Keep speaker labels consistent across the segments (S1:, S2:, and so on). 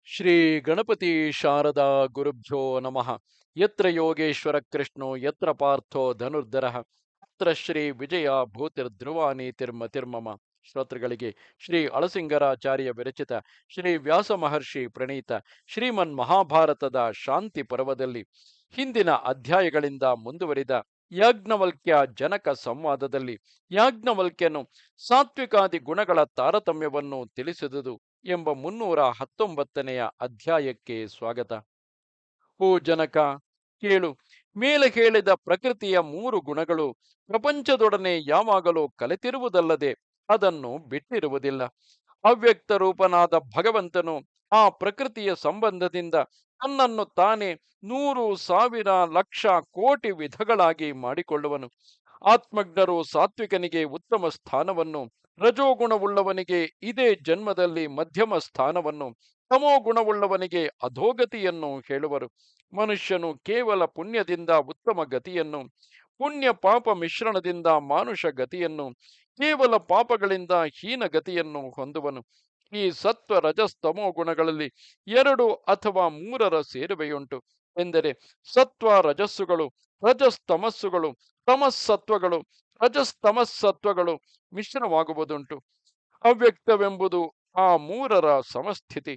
S1: ಶ್ರೀ ಗಣಪತಿ ಶಾರದಾ ಗುರುಭ್ಯೋ ನಮಃ. ಯತ್ರ ಯೋಗೇಶ್ವರ ಕೃಷ್ಣೋ ಯತ್ರ ಪಾರ್ಥೋ ಧನುರ್ಧರಃ ತತ್ರ ಶ್ರೀ ವಿಜಯ ಭೂತಿರ್ಧ್ರುವ ನೀತಿರ್ಮತಿರ್ಮಮ. ಶ್ರೋತೃಗಳಿಗೆ ಶ್ರೀ ಅಳಸಿಂಗರಾಚಾರ್ಯ ವಿರಚಿತ ಶ್ರೀ ವ್ಯಾಸ ಮಹರ್ಷಿ ಪ್ರಣೀತ ಶ್ರೀಮನ್ ಮಹಾಭಾರತದ ಶಾಂತಿ ಪರ್ವದಲ್ಲಿ ಹಿಂದಿನ ಅಧ್ಯಾಯಗಳಿಂದ ಮುಂದುವರಿದ ಯಾಜ್ಞವಲ್ಕ್ಯ ಜನಕ ಸಂವಾದದಲ್ಲಿ ಯಾಜ್ಞವಲ್ಕ್ಯನು ಸಾತ್ವಿಕಾದಿ ಗುಣಗಳ ತಾರತಮ್ಯವನ್ನು ತಿಳಿಸಿದುದು ಎಂಬ 319ನೆಯ ಅಧ್ಯಾಯಕ್ಕೆ ಸ್ವಾಗತ. ಓ ಜನಕ, ಕೇಳು. ಮೇಲೆ ಹೇಳಿದ ಪ್ರಕೃತಿಯ 3 ಗುಣಗಳು ಪ್ರಪಂಚದೊಡನೆ ಯಾವಾಗಲೂ ಕಲೆತಿರುವುದಲ್ಲದೆ ಅದನ್ನು ಬಿಟ್ಟಿರುವುದಿಲ್ಲ. ಅವ್ಯಕ್ತ ರೂಪನಾದ ಭಗವಂತನು ಆ ಪ್ರಕೃತಿಯ ಸಂಬಂಧದಿಂದ ತನ್ನನ್ನು ತಾನೇ 100,000,00,000,ಕೋಟಿ ವಿಧಗಳಾಗಿ ಮಾಡಿಕೊಳ್ಳುವನು. ಆತ್ಮಜ್ಞರು ಸಾತ್ವಿಕನಿಗೆ ಉತ್ತಮ ಸ್ಥಾನವನ್ನು, ರಜೋಗುಣವುಳ್ಳವನಿಗೆ ಇದೇ ಜನ್ಮದಲ್ಲಿ ಮಧ್ಯಮ ಸ್ಥಾನವನ್ನು, ತಮೋಗುಣವುಳ್ಳವನಿಗೆ ಅಧೋಗತಿಯನ್ನು ಹೇಳುವರು. ಮನುಷ್ಯನು ಕೇವಲ ಪುಣ್ಯದಿಂದ ಉತ್ತಮ ಗತಿಯನ್ನು, ಪುಣ್ಯ ಪಾಪ ಮಿಶ್ರಣದಿಂದ ಮಾನುಷ ಗತಿಯನ್ನು, ಕೇವಲ ಪಾಪಗಳಿಂದ ಹೀನ ಗತಿಯನ್ನು ಹೊಂದುವನು. ಈ ಸತ್ವ ರಜಸ್ತಮೋ ಗುಣಗಳಲ್ಲಿ 2 ಅಥವಾ 3ರ ಸೇರುವೆಯುಂಟು. ಎಂದರೆ ಸತ್ವ ರಜಸ್ಸುಗಳು, ರಜಸ್ತಮಸ್ಸುಗಳು, ತಮಸ್ಸತ್ವಗಳು, ರಜಸ್ತಮಸ್ಸತ್ವಗಳು ಮಿಶ್ರವಾಗುವುದುಂಟು. ಅವ್ಯಕ್ತವೆಂಬುದು ಆ 3ರ ಸಮಸ್ಥಿತಿ.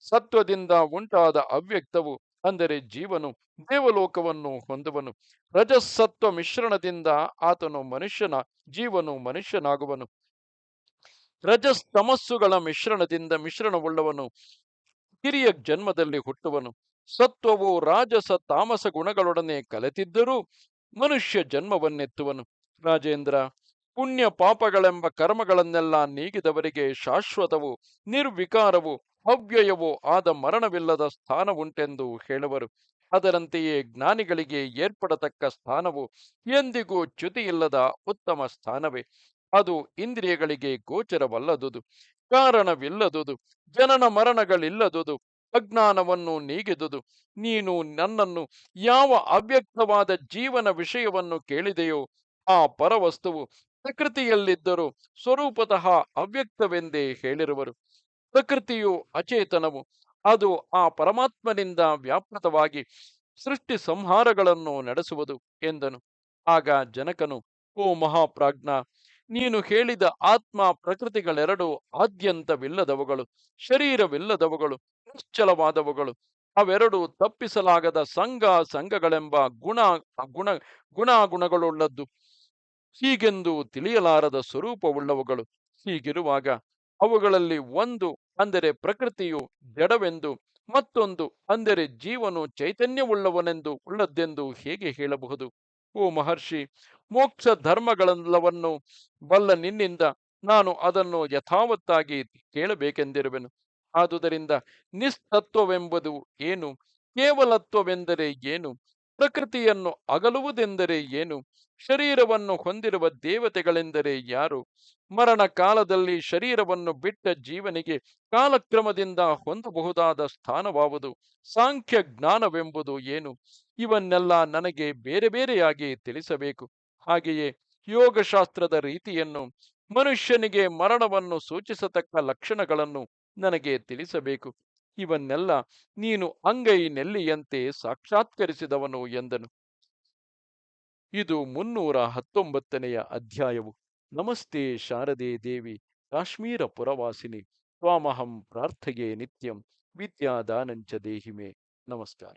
S1: ಸತ್ವದಿಂದ ಉಂಟಾದ ಅವ್ಯಕ್ತವು ಅಂದರೆ ಜೀವನು ದೇವಲೋಕವನ್ನು ಹೊಂದುವನು. ರಜಸ್ಸತ್ವ ಮಿಶ್ರಣದಿಂದ ಆತನು ಜೀವನು ಮನುಷ್ಯನಾಗುವನು. ರಜಸ್ತಮಸ್ಸುಗಳ ಮಿಶ್ರಣವುಳ್ಳವನು ಕಿರಿಯ ಜನ್ಮದಲ್ಲಿ ಹುಟ್ಟುವನು. ಸತ್ವವು ರಾಜಸ ತಾಮಸ ಗುಣಗಳೊಡನೆ ಕಲೆತಿದ್ದರೂ ಮನುಷ್ಯ ಜನ್ಮವನ್ನೆತ್ತುವನು. ರಾಜೇಂದ್ರ, ಪುಣ್ಯ ಪಾಪಗಳೆಂಬ ಕರ್ಮಗಳನ್ನೆಲ್ಲ ನೀಗಿದವರಿಗೆ ಶಾಶ್ವತವು, ನಿರ್ವಿಕಾರವು, ಅವ್ಯಯವೂ ಆದ ಮರಣವಿಲ್ಲದ ಸ್ಥಾನವುಂಟೆಂದು ಹೇಳುವರು. ಅದರಂತೆಯೇ ಜ್ಞಾನಿಗಳಿಗೆ ಏರ್ಪಡತಕ್ಕ ಸ್ಥಾನವು ಎಂದಿಗೂ ಚ್ಯುತಿಯಿಲ್ಲದ ಉತ್ತಮ ಸ್ಥಾನವೇ. ಅದು ಇಂದ್ರಿಯಗಳಿಗೆ ಗೋಚರವಲ್ಲದುದು, ಕಾರಣವಿಲ್ಲದುದು, ಜನನ ಮರಣಗಳಿಲ್ಲದುದು, ಅಜ್ಞಾನವನ್ನು ನೀಗಿದುದು. ನೀನು ನನ್ನನ್ನು ಯಾವ ಅವ್ಯಕ್ತವಾದ ಜೀವನ ವಿಷಯವನ್ನು ಕೇಳಿದೆಯೋ ಆ ಪರವಸ್ತುವು ಪ್ರಕೃತಿಯಲ್ಲಿದ್ದರೂ ಸ್ವರೂಪತಃ ಅವ್ಯಕ್ತವೆಂದೇ ಹೇಳಿರುವರು. ಪ್ರಕೃತಿಯು ಅಚೇತನವು, ಅದು ಆ ಪರಮಾತ್ಮನಿಂದ ವ್ಯಾಪೃತವಾಗಿ ಸೃಷ್ಟಿ ಸಂಹಾರಗಳನ್ನು ನಡೆಸುವುದು ಎಂದನು. ಆಗ ಜನಕನು, ಓ ಮಹಾಪ್ರಾಜ್ಞ, ನೀನು ಹೇಳಿದ ಆತ್ಮ ಪ್ರಕೃತಿಗಳೆರಡು ಆದ್ಯಂತವಿಲ್ಲದವುಗಳು, ಶರೀರವಿಲ್ಲದವುಗಳು, ನಿಶ್ಚಲವಾದವುಗಳು. ಅವೆರಡು ತಪ್ಪಿಸಲಾಗದ ಸಂಘಗಳೆಂಬ ಗುಣ ಗುಣಾಗುಣಗಳುಳ್ಳದ್ದು, ಹೀಗೆಂದು ತಿಳಿಯಲಾರದ ಸ್ವರೂಪವುಳ್ಳವುಗಳು. ಹೀಗಿರುವಾಗ ಅವುಗಳಲ್ಲಿ ಒಂದು ಅಂದರೆ ಪ್ರಕೃತಿಯು ಜಡವೆಂದು, ಮತ್ತೊಂದು ಅಂದರೆ ಜೀವನು ಉಳ್ಳದ್ದೆಂದು ಹೇಗೆ ಹೇಳಬಹುದು? ಓ ಮಹರ್ಷಿ, ಮೋಕ್ಷ ಧರ್ಮಗಳೆಲ್ಲವನ್ನು ಬಲ್ಲ ನಿನ್ನಿಂದ ನಾನು ಅದನ್ನು ಯಥಾವತ್ತಾಗಿ ಕೇಳಬೇಕೆಂದಿರುವೆನು. ಆದುದರಿಂದ ನಿಸ್ತತ್ವವೆಂಬುದು ಏನು, ಕೇವಲತ್ವವೆಂದರೆ ಏನು, ಪ್ರಕೃತಿಯನ್ನು ಅಗಲುವುದೆಂದರೆ ಏನು, ಶರೀರವನ್ನು ಹೊಂದಿರುವ ದೇವತೆಗಳೆಂದರೆ ಯಾರು, ಮರಣ ಕಾಲದಲ್ಲಿ ಶರೀರವನ್ನು ಬಿಟ್ಟ ಜೀವನಿಗೆ ಕಾಲಕ್ರಮದಿಂದ ಹೊಂದಬಹುದಾದ ಸ್ಥಾನವಾವುದು, ಸಾಂಖ್ಯ ಜ್ಞಾನವೆಂಬುದು ಏನು, ಇವನ್ನೆಲ್ಲ ನನಗೆ ಬೇರೆ ಬೇರೆಯಾಗಿ ತಿಳಿಸಬೇಕು. ಹಾಗೆಯೇ ಯೋಗಶಾಸ್ತ್ರದ ರೀತಿಯನ್ನು, ಮನುಷ್ಯನಿಗೆ ಮರಣವನ್ನು ಸೂಚಿಸತಕ್ಕ ಲಕ್ಷಣಗಳನ್ನು ನನಗೆ ತಿಳಿಸಬೇಕು. ಇವನ್ನೆಲ್ಲ ನೀನು ಅಂಗೈ ನೆಲ್ಲಿಯಂತೆ ಸಾಕ್ಷಾತ್ಕರಿಸಿದವನು ಎಂದನು. ಇದು 319ನೆಯ ಅಧ್ಯಾಯವು. ನಮಸ್ತೆ ಶಾರದೆ ದೇವಿ, ಕಾಶ್ಮೀರ ಪುರವಾಸಿನಿ, ತ್ವಾಮಹಂ ಪ್ರಾರ್ಥೆಯೇ ನಿತ್ಯಂ, ವಿದ್ಯಾದಾನಂಚ ದೇಹಿಮೆ. ನಮಸ್ಕಾರ.